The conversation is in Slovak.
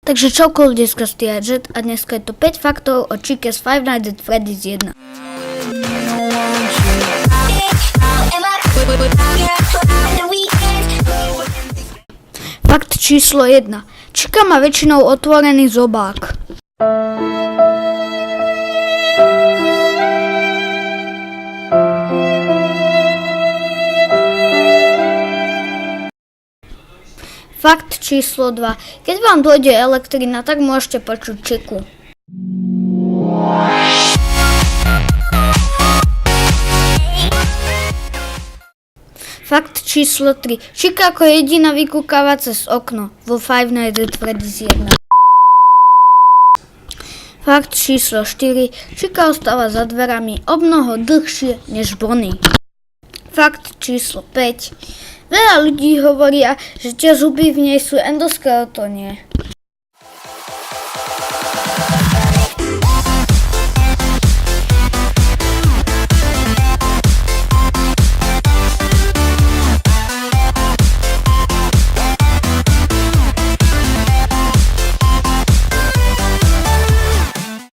Takže čauko ľudia, skastý Jet a dneska je to 5 faktov o Chica z Five Nights at Freddy's 1. Fakt číslo 1. Chica má väčšinou otvorený zobák. Fakt číslo 2. Keď vám dojde elektrina, tak môžete počuť Chicu. Fakt číslo 3. Chica ako jediná vykúkáva cez okno vo Five Nights at Freddy's 1. Fakt číslo 4. Chica ostáva za dverami o mnoho dlhšie než Bonnie. Fakt číslo 5. Veľa ľudí hovoria, že tie zuby v nej sú endoskeletónie.